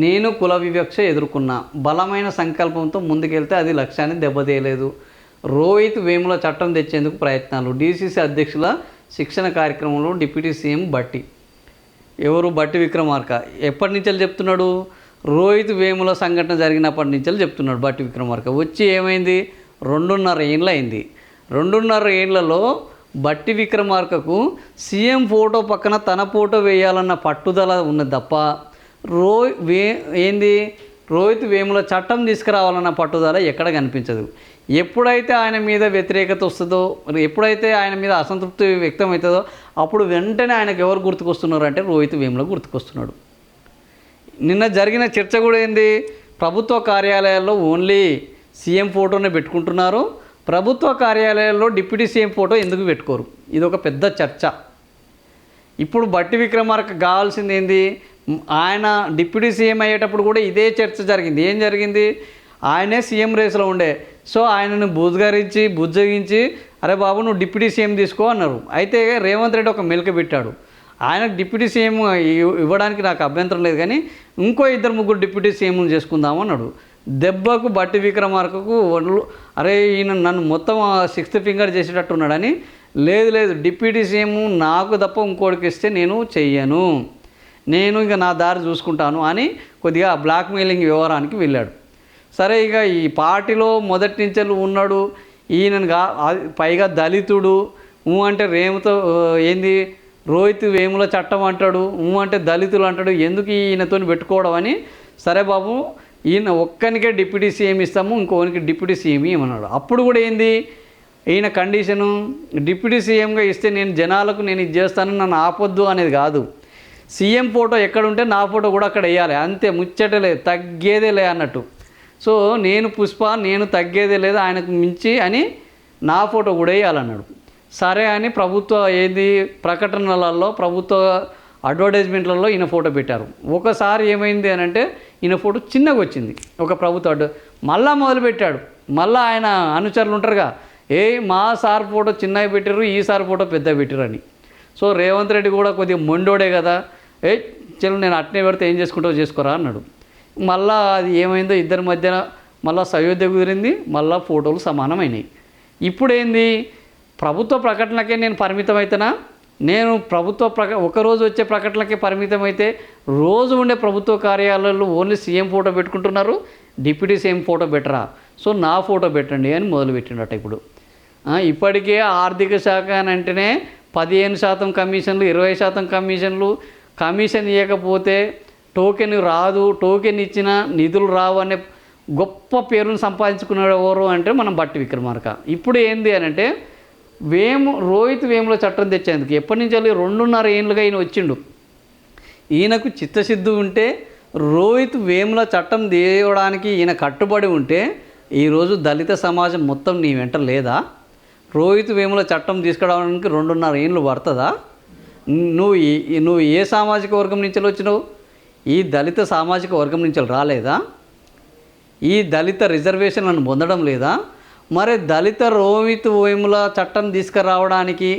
నేను కుల వివక్ష ఎదుర్కొన్నా, బలమైన సంకల్పంతో ముందుకెళ్తే అది లక్ష్యాన్ని దెబ్బతీయలేదు. రోహిత్ వేముల చట్టం తెచ్చేందుకు ప్రయత్నాలు. డీసీసీ అధ్యక్షుల శిక్షణ కార్యక్రమంలో డిప్యూటీ సీఎం భట్టి. ఎవరు? భట్టి విక్రమార్క. ఎప్పటి నుంచి చెప్తున్నాడు? రోహిత్ వేముల సంఘటన జరిగినప్పటి నుంచి చెప్తున్నాడు భట్టి విక్రమార్క. వచ్చి ఏమైంది? 2.5 ఏళ్ళు అయింది. 2.5 ఏళ్లలో భట్టి విక్రమార్కకు సీఎం ఫోటో పక్కన తన ఫోటో వేయాలన్న పట్టుదల ఉన్నది తప్ప రోహిత్ వేముల చట్టం తీసుకురావాలన్న పట్టుదల ఎక్కడ కనిపించదు. ఎప్పుడైతే ఆయన మీద వ్యతిరేకత వస్తుందో, ఎప్పుడైతే ఆయన మీద అసంతృప్తి వ్యక్తమవుతుందో అప్పుడు వెంటనే ఆయనకు ఎవరు గుర్తుకొస్తున్నారు అంటే రోహిత్ వేముల గుర్తుకొస్తున్నాడు. నిన్న జరిగిన చర్చ కూడా ఏంది? ప్రభుత్వ కార్యాలయాల్లో ఓన్లీ సీఎం ఫోటోనే పెట్టుకుంటున్నారు, ప్రభుత్వ కార్యాలయాల్లో డిప్యూటీ సీఎం ఫోటో ఎందుకు పెట్టుకోరు? ఇది ఒక పెద్ద చర్చ. ఇప్పుడు భట్టి విక్రమార్క కావాల్సింది ఏంది? ఆయన డిప్యూటీ సీఎం అయ్యేటప్పుడు కూడా ఇదే చర్చ జరిగింది. ఏం జరిగింది? ఆయనే సీఎం రేసులో ఉండే. సో ఆయనను బుజ్జగించి అరే బాబు నువ్వు డిప్యూటీ సీఎం తీసుకో అన్నారు. అయితే రేవంత్ రెడ్డి ఒక మెలిక పెట్టాడు. ఆయనకు డిప్యూటీ సీఎం ఇవ్వడానికి నాకు అభ్యంతరం లేదు, కానీ ఇంకో 2-3 డిప్యూటీ సీఎంలు చేసుకుందాము అన్నాడు. దెబ్బకు భట్టి విక్రమార్కకు అరే ఈయన నన్ను మొత్తం 6th ఫింగర్ చేసేటట్టున్నాడని, లేదు డిప్యూటీ సీఎం నాకు తప్ప ఇంకోటికి ఇస్తే నేను చెయ్యను, నేను ఇక నా దారి చూసుకుంటాను అని కొద్దిగా బ్లాక్మెయిలింగ్ వ్యవహారానికి వెళ్ళాడు. సరే, ఇక ఈ పార్టీలో మొదటి నుంచి ఉన్నాడు ఈయనగా, పైగా దళితుడు. అంటే ఏంది రోహిత్ వేముల చట్టం అంటాడు, అంటే దళితులు అంటాడు, ఎందుకు ఈయనతో పెట్టుకోవడం అని, సరే బాబు ఈయన ఒక్కనికే డిప్యూటీ సీఎం ఇస్తాము, ఇంకోనికి డిప్యూటీ సీఎం ఇవ్వమన్నాడు. అప్పుడు కూడా ఏంది ఈయన కండిషను? డిప్యూటీ సీఎంగా ఇస్తే నేను జనాలకు నేను ఇది చేస్తాను, నన్ను ఆపొద్దు అనేది కాదు. సీఎం ఫోటో ఎక్కడుంటే నా ఫోటో కూడా అక్కడ వేయాలి, అంతే, ముచ్చటలే, తగ్గేదే లే అన్నట్టు. సో నేను పుష్ప, నేను తగ్గేదే లేదు ఆయనకు మించి అని నా ఫోటో కూడా వేయాలన్నాడు. సరే అని ప్రభుత్వ ప్రకటనలలో, ప్రభుత్వ అడ్వర్టైజ్మెంట్లలో ఈయన ఫోటో పెట్టారు. ఒకసారి ఏమైంది అని అంటే ఈయన ఫోటో చిన్నగా వచ్చింది ఒక ప్రభుత్వ మళ్ళా మొదలుపెట్టాడు. మళ్ళీ ఆయన అనుచరులు ఉంటారుగా, మా సార్ ఫోటో చిన్నగా పెట్టారు, ఈ సార్ ఫోటో పెద్ద పెట్టారు అని. సో రేవంత్ రెడ్డి కూడా కొద్దిగా మొండోడే కదా, చలో నేను అట్నే పెడితే ఏం చేసుకుంటావో చేసుకోరా అన్నాడు. మళ్ళీ అది ఏమైందో ఇద్దరి మధ్యన మళ్ళీ సయోధ్య కుదిరింది, మళ్ళీ ఫోటోలు సమానమైనాయి. ఇప్పుడు ఏంది? ప్రభుత్వ ప్రకటనకే నేను పరిమితం అవుతానా? నేను ఒకరోజు వచ్చే ప్రకటనకే పరిమితం అయితే రోజు ఉండే ప్రభుత్వ కార్యాలయాల్లో ఓన్లీ సీఎం ఫోటో పెట్టుకుంటున్నారు, డిప్యూటీ సీఎం ఫోటో పెట్టరా, సో నా ఫోటో పెట్టండి అని మొదలుపెట్టిండట. ఇప్పుడు ఇప్పటికే ఆర్థిక శాఖ అని అంటేనే 15% కమిషన్లు, 20% కమిషన్లు, కమిషన్ ఇవ్వకపోతే టోకెన్ రాదు, టోకెన్ ఇచ్చిన నిధులు రావు అనే గొప్ప పేరును సంపాదించుకున్నాడు ఎవరు అంటే మనం భట్టి విక్రమార్క. ఇప్పుడు ఏంది అని అంటే రోహిత్ వేముల చట్టం తెచ్చేందుకు ఎప్పటి నుంచి 2.5 ఏళ్ళుగా ఈయన వచ్చిండు. ఈయనకు చిత్తశుద్ధి ఉంటే రోహిత్ వేముల చట్టం తేవడానికి ఈయన కట్టుబడి ఉంటే ఈరోజు దళిత సమాజం మొత్తం నీ వెంట లేదా? రోహిత్ వేముల చట్టం తీసుకురావడానికి 2.5 ఏళ్ళు పడుతుందా? నువ్వు ఏ సామాజిక వర్గం నుంచి వచ్చినావు? ఈ దళిత సామాజిక వర్గం నుంచి రాలేదా? ఈ దళిత రిజర్వేషన్లను పొందడం లేదా? మరి దళిత రోహిత్ వేముల చట్టం తీసుకురావడానికి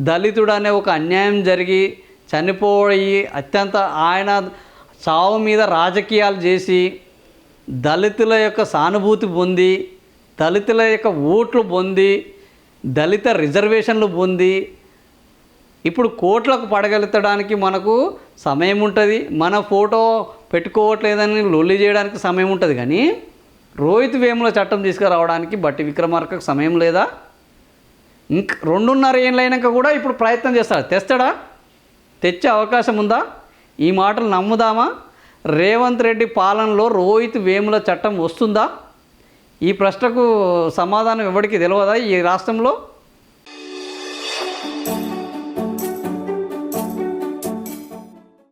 దళితుడు అనే ఒక అన్యాయం జరిగి చనిపోయి అత్యంత ఆయన చావు మీద రాజకీయాలు చేసి దళితుల యొక్క సానుభూతి పొంది, దళితుల యొక్క ఓట్లు పొంది, దళిత రిజర్వేషన్లు పొంది ఇప్పుడు కోట్లకు పడగలుగుతాడానికి మనకు సమయం ఉంటుంది. మన ఫోటో పెట్టుకోవట్లేదని లొల్లి చేయడానికి సమయం ఉంటుంది, కానీ రోహిత్ వేముల చట్టం తీసుకురావడానికి భట్టి విక్రమార్కకు సమయం లేదా? 2.5 ఏళ్ళు అయినాక కూడా ఇప్పుడు ప్రయత్నం చేస్తాడు. తెస్తాడా? తెచ్చే అవకాశం ఉందా? ఈ మాటలు నమ్ముదామా? రేవంత్ రెడ్డి పాలనలో రోహిత్ వేముల చట్టం వస్తుందా? ఈ ప్రశ్నకు సమాధానం ఎవరికి తెలియదా ఈ రాష్ట్రంలో?